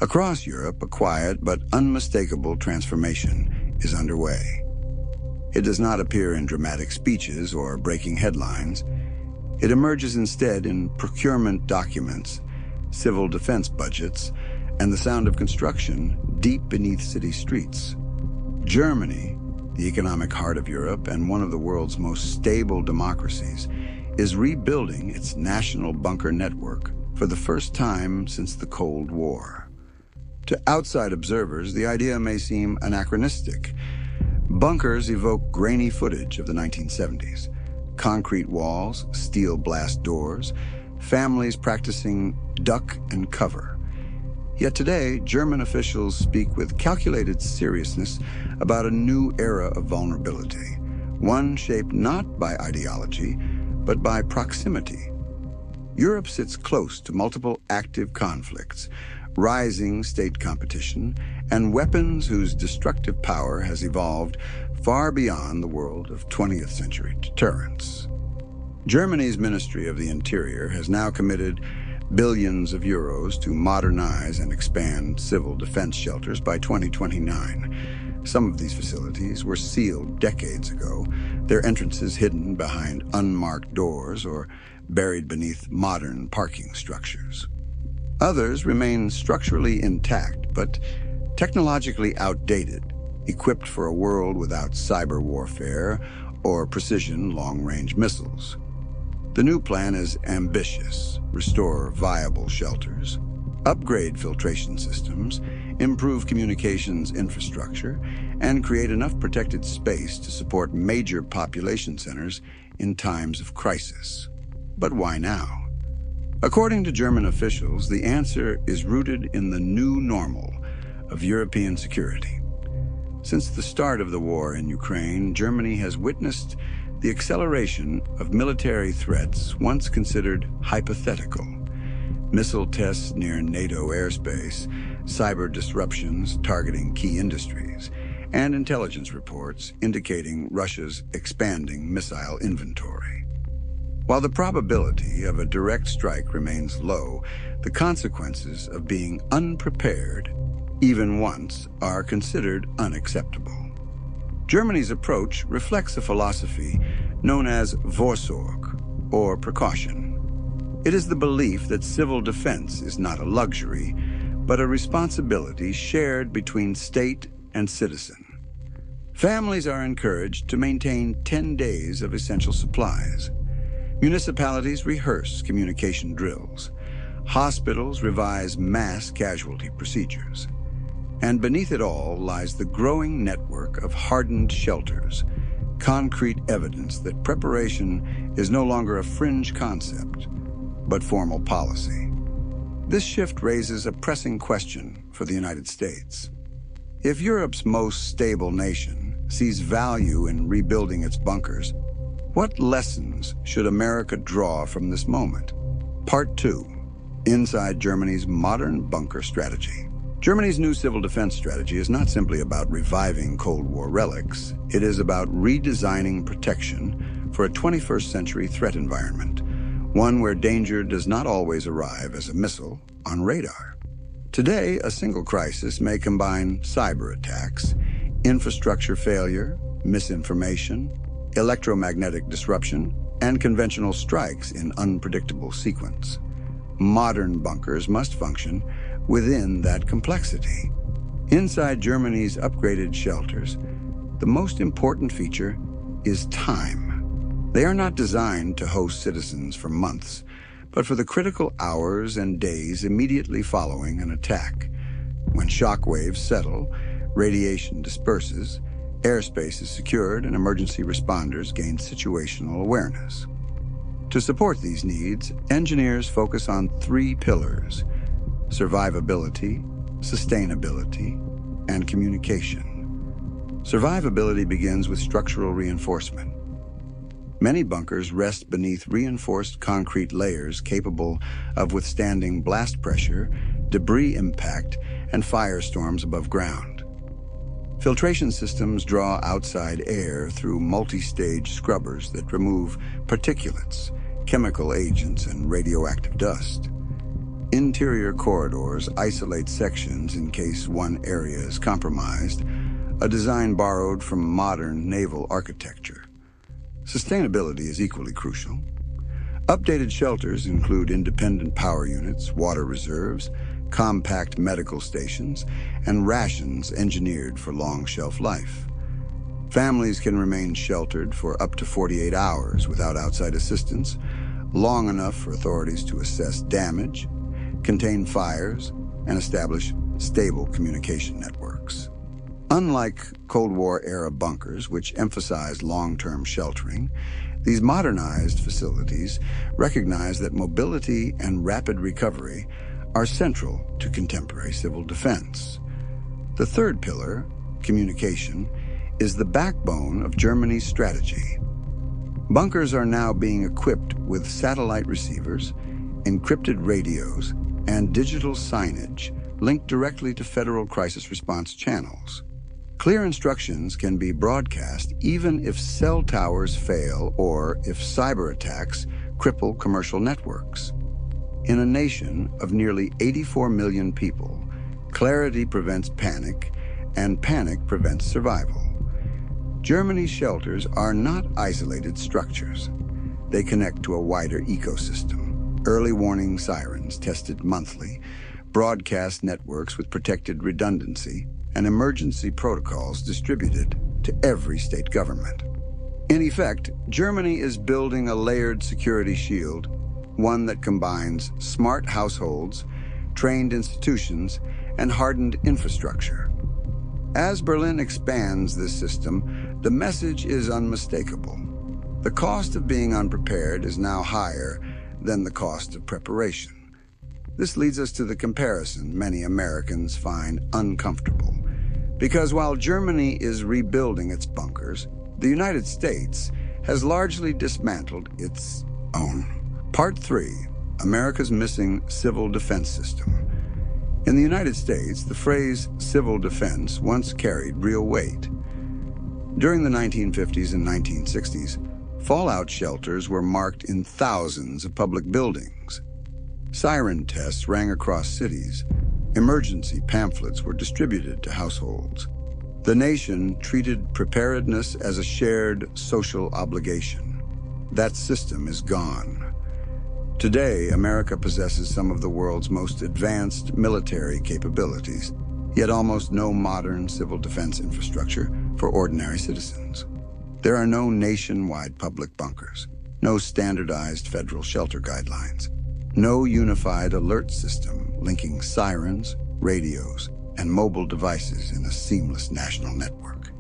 Across Europe, a quiet but unmistakable transformation is underway. It does not appear in dramatic speeches or breaking headlines. It emerges instead in procurement documents, civil defense budgets, and the sound of construction deep beneath city streets. Germany, the economic heart of Europe and one of the world's most stable democracies, is rebuilding its national bunker network for the first time since the Cold War. To outside observers, the idea may seem anachronistic. Bunkers evoke grainy footage of the 1970s. Concrete walls, steel blast doors, families practicing duck and cover. Yet today, German officials speak with calculated seriousness about a new era of vulnerability, one shaped not by ideology, but by proximity. Europe sits close to multiple active conflicts, rising state competition, and weapons whose destructive power has evolved far beyond the world of 20th century deterrence. Germany's Ministry of the Interior has now committed billions of euros to modernize and expand civil defense shelters by 2029. Some of these facilities were sealed decades ago, their entrances hidden behind unmarked doors or buried beneath modern parking structures. Others remain structurally intact, but technologically outdated, equipped for a world without cyber warfare or precision long-range missiles. The new plan is ambitious: restore viable shelters, upgrade filtration systems, improve communications infrastructure, and create enough protected space to support major population centers in times of crisis. But why now? According to German officials, the answer is rooted in the new normal of European security. Since the start of the war in Ukraine, Germany has witnessed the acceleration of military threats once considered hypothetical. Missile tests near NATO airspace, cyber disruptions targeting key industries, and intelligence reports indicating Russia's expanding missile inventory. While the probability of a direct strike remains low, the consequences of being unprepared, even once, are considered unacceptable. Germany's approach reflects a philosophy known as Vorsorge, or precaution. It is the belief that civil defense is not a luxury, but a responsibility shared between state and citizen. Families are encouraged to maintain 10 days of essential supplies. Municipalities rehearse communication drills. Hospitals revise mass casualty procedures. And beneath it all lies the growing network of hardened shelters, concrete evidence that preparation is no longer a fringe concept, but formal policy. This shift raises a pressing question for the United States. If Europe's most stable nation sees value in rebuilding its bunkers, what lessons should America draw from this moment? Part 2, Inside Germany's Modern Bunker Strategy. Germany's new civil defense strategy is not simply about reviving Cold War relics. It is about redesigning protection for a 21st century threat environment, one where danger does not always arrive as a missile on radar. Today, a single crisis may combine cyber attacks, infrastructure failure, misinformation, electromagnetic disruption, and conventional strikes in unpredictable sequence. Modern bunkers must function within that complexity. Inside Germany's upgraded shelters, the most important feature is time. They are not designed to host citizens for months, but for the critical hours and days immediately following an attack. When shock waves settle, radiation disperses, airspace is secured, and emergency responders gain situational awareness. To support these needs, engineers focus on 3 pillars: survivability, sustainability, and communication. Survivability begins with structural reinforcement. Many bunkers rest beneath reinforced concrete layers capable of withstanding blast pressure, debris impact, and firestorms above ground. Filtration systems draw outside air through multi-stage scrubbers that remove particulates, chemical agents, and radioactive dust. Interior corridors isolate sections in case one area is compromised, a design borrowed from modern naval architecture. Sustainability is equally crucial. Updated shelters include independent power units, water reserves, compact medical stations, and rations engineered for long shelf life. Families can remain sheltered for up to 48 hours without outside assistance, long enough for authorities to assess damage, contain fires, and establish stable communication networks. Unlike Cold War-era bunkers, which emphasized long-term sheltering, these modernized facilities recognize that mobility and rapid recovery are central to contemporary civil defense. The third pillar, communication, is the backbone of Germany's strategy. Bunkers are now being equipped with satellite receivers, encrypted radios, and digital signage linked directly to federal crisis response channels. Clear instructions can be broadcast even if cell towers fail or if cyber attacks cripple commercial networks. In a nation of nearly 84 million people, clarity prevents panic, and panic prevents survival. Germany's shelters are not isolated structures. They connect to a wider ecosystem. Early warning sirens tested monthly, broadcast networks with protected redundancy, and emergency protocols distributed to every state government. In effect, Germany is building a layered security shield, one that combines smart households, trained institutions, and hardened infrastructure. As Berlin expands this system, the message is unmistakable. The cost of being unprepared is now higher than the cost of preparation. This leads us to the comparison many Americans find uncomfortable. Because while Germany is rebuilding its bunkers, the United States has largely dismantled its own. Part 3, America's Missing Civil Defense System. In the United States, the phrase civil defense once carried real weight. During the 1950s and 1960s, fallout shelters were marked in thousands of public buildings. Siren tests rang across cities. Emergency pamphlets were distributed to households. The nation treated preparedness as a shared social obligation. That system is gone. Today, America possesses some of the world's most advanced military capabilities, yet almost no modern civil defense infrastructure for ordinary citizens. There are no nationwide public bunkers, no standardized federal shelter guidelines, no unified alert system linking sirens, radios, and mobile devices in a seamless national network.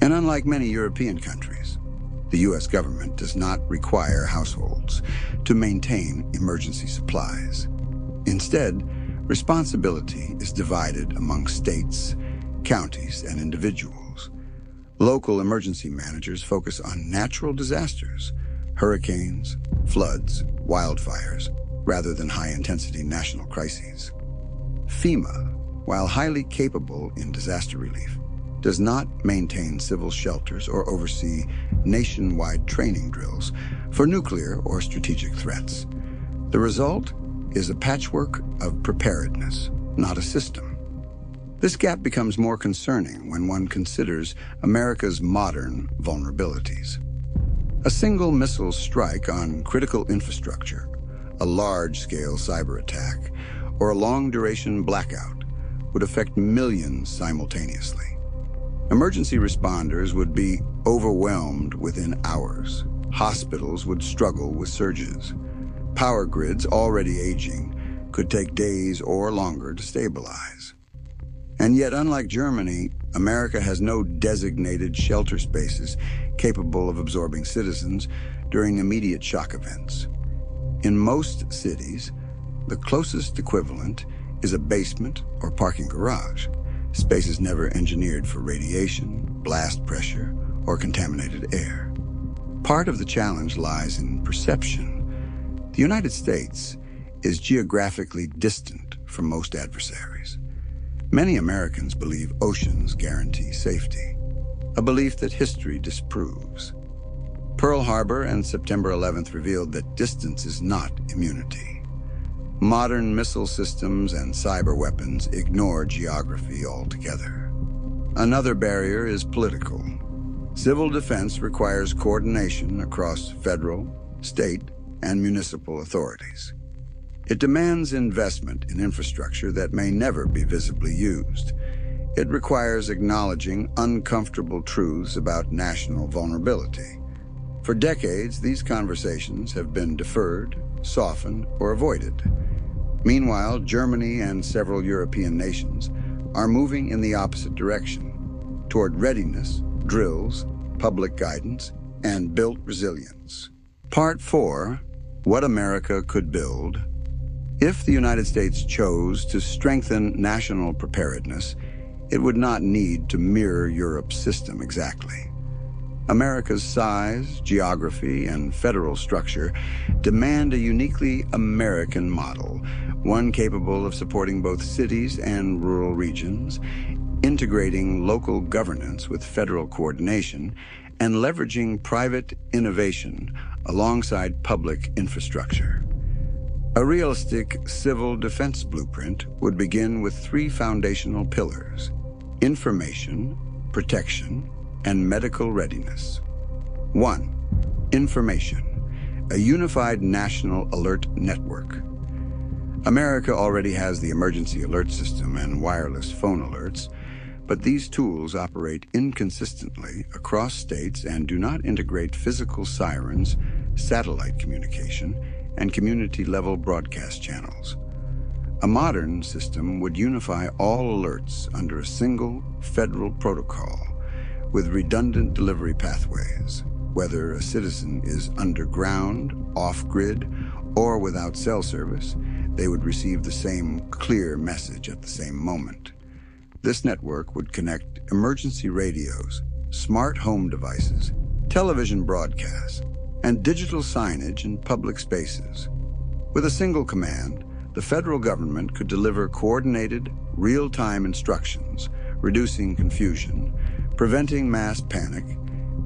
And unlike many European countries, the U.S. government does not require households to maintain emergency supplies. Instead, responsibility is divided among states, counties, and individuals. Local emergency managers focus on natural disasters, hurricanes, floods, wildfires, rather than high-intensity national crises. FEMA, while highly capable in disaster relief, does not maintain civil shelters or oversee nationwide training drills for nuclear or strategic threats. The result is a patchwork of preparedness, not a system. This gap becomes more concerning when one considers America's modern vulnerabilities. A single missile strike on critical infrastructure, a large-scale cyber attack, or a long-duration blackout would affect millions simultaneously. Emergency responders would be overwhelmed within hours. Hospitals would struggle with surges. Power grids, already aging, could take days or longer to stabilize. And yet, unlike Germany, America has no designated shelter spaces capable of absorbing citizens during immediate shock events. In most cities, the closest equivalent is a basement or parking garage, spaces never engineered for radiation, blast pressure, or contaminated air. Part of the challenge lies in perception. The United States is geographically distant from most adversaries. Many Americans believe oceans guarantee safety, a belief that history disproves. Pearl Harbor and September 11th revealed that distance is not immunity. Modern missile systems and cyber weapons ignore geography altogether. Another barrier is political. Civil defense requires coordination across federal, state, and municipal authorities. It demands investment in infrastructure that may never be visibly used. It requires acknowledging uncomfortable truths about national vulnerability. For decades, these conversations have been deferred, softened, or avoided. Meanwhile, Germany and several European nations are moving in the opposite direction, toward readiness, drills, public guidance, and built resilience. Part 4, What America Could Build. If the United States chose to strengthen national preparedness, it would not need to mirror Europe's system exactly. America's size, geography, and federal structure demand a uniquely American model, one capable of supporting both cities and rural regions, integrating local governance with federal coordination, and leveraging private innovation alongside public infrastructure. A realistic civil defense blueprint would begin with 3 foundational pillars: information, protection, and medical readiness. 1. Information, a unified national alert network. America already has the emergency alert system and wireless phone alerts, but these tools operate inconsistently across states and do not integrate physical sirens, satellite communication, and community-level broadcast channels. A modern system would unify all alerts under a single federal protocol with redundant delivery pathways. Whether a citizen is underground, off-grid, or without cell service, they would receive the same clear message at the same moment. This network would connect emergency radios, smart home devices, television broadcasts, and digital signage in public spaces. With a single command, the federal government could deliver coordinated, real-time instructions, reducing confusion, preventing mass panic,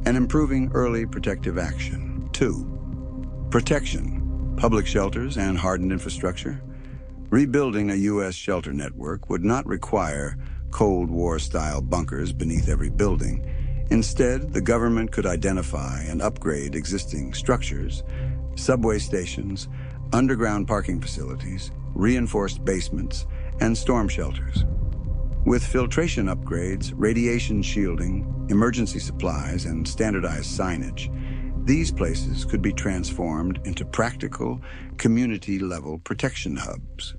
and improving early protective action. 2. Protection, public shelters and hardened infrastructure. Rebuilding a U.S. shelter network would not require Cold War-style bunkers beneath every building. Instead, the government could identify and upgrade existing structures, subway stations, underground parking facilities, reinforced basements, and storm shelters. With filtration upgrades, radiation shielding, emergency supplies, and standardized signage, these places could be transformed into practical, community-level protection hubs.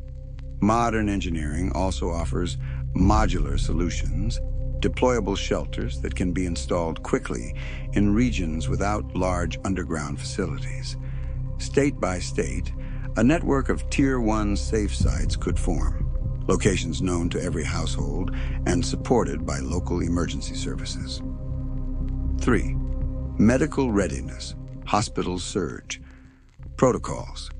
Modern engineering also offers modular solutions, deployable shelters that can be installed quickly in regions without large underground facilities. State by state, a network of Tier 1 safe sites could form, locations known to every household and supported by local emergency services. 3. Medical readiness, hospital surge, protocols.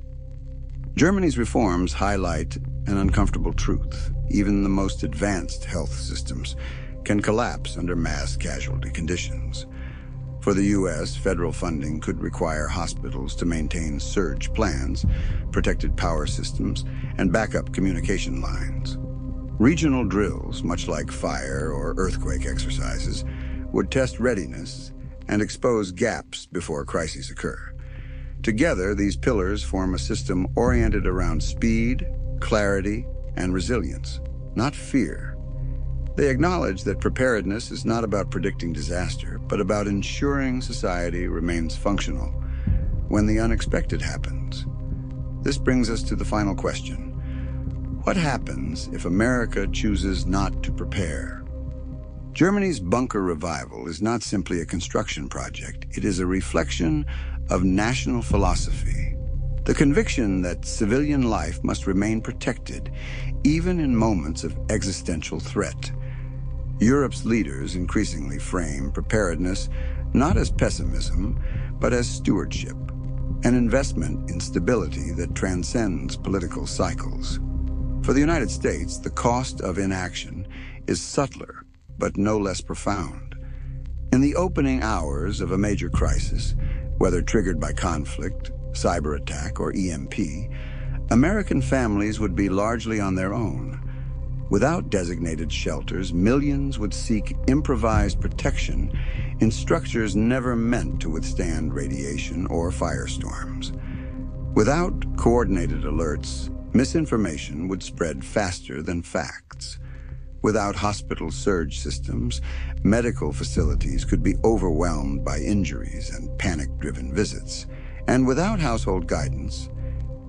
Germany's reforms highlight an uncomfortable truth. Even the most advanced health systems can collapse under mass casualty conditions. For the U.S., federal funding could require hospitals to maintain surge plans, protected power systems, and backup communication lines. Regional drills, much like fire or earthquake exercises, would test readiness and expose gaps before crises occur. Together, these pillars form a system oriented around speed, clarity, and resilience, not fear. They acknowledge that preparedness is not about predicting disaster, but about ensuring society remains functional when the unexpected happens. This brings us to the final question. What happens if America chooses not to prepare? Germany's bunker revival is not simply a construction project. It is a reflection of national philosophy. The conviction that civilian life must remain protected, even in moments of existential threat. Europe's leaders increasingly frame preparedness not as pessimism, but as stewardship, an investment in stability that transcends political cycles. For the United States, the cost of inaction is subtler, but no less profound. In the opening hours of a major crisis, whether triggered by conflict, cyber attack, or EMP, American families would be largely on their own. Without designated shelters, millions would seek improvised protection in structures never meant to withstand radiation or firestorms. Without coordinated alerts, misinformation would spread faster than facts. Without hospital surge systems, medical facilities could be overwhelmed by injuries and panic-driven visits. And without household guidance,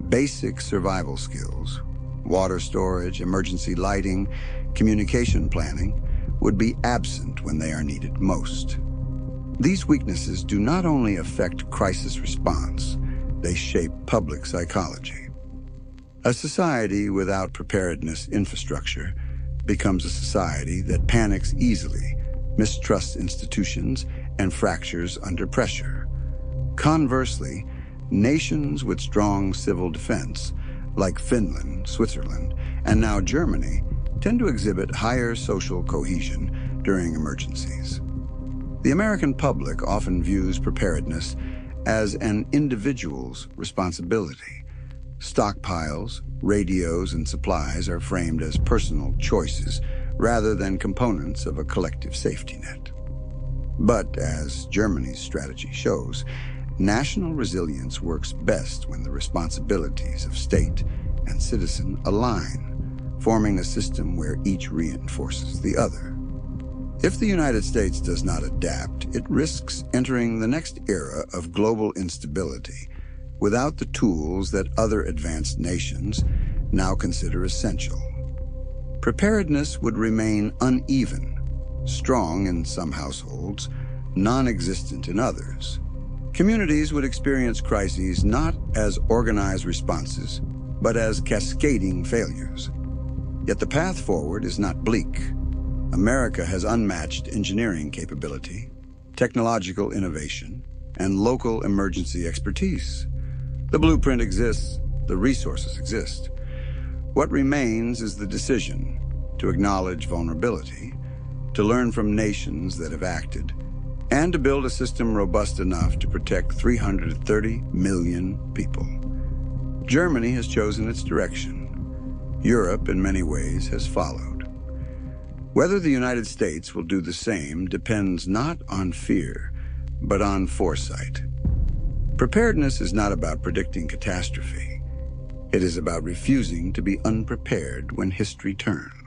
basic survival skills, water storage, emergency lighting, communication planning, would be absent when they are needed most. These weaknesses do not only affect crisis response, they shape public psychology. A society without preparedness infrastructure becomes a society that panics easily, mistrusts institutions, and fractures under pressure. Conversely, nations with strong civil defense, like Finland, Switzerland, and now Germany, tend to exhibit higher social cohesion during emergencies. The American public often views preparedness as an individual's responsibility. Stockpiles, radios, and supplies are framed as personal choices rather than components of a collective safety net. But, as Germany's strategy shows, national resilience works best when the responsibilities of state and citizen align, forming a system where each reinforces the other. If the United States does not adapt, it risks entering the next era of global instability without the tools that other advanced nations now consider essential. Preparedness would remain uneven, strong in some households, non-existent in others. Communities would experience crises not as organized responses, but as cascading failures. Yet the path forward is not bleak. America has unmatched engineering capability, technological innovation, and local emergency expertise. The blueprint exists, the resources exist. What remains is the decision to acknowledge vulnerability, to learn from nations that have acted, and to build a system robust enough to protect 330 million people. Germany has chosen its direction. Europe, in many ways, has followed. Whether the United States will do the same depends not on fear, but on foresight. Preparedness is not about predicting catastrophe. It is about refusing to be unprepared when history turns.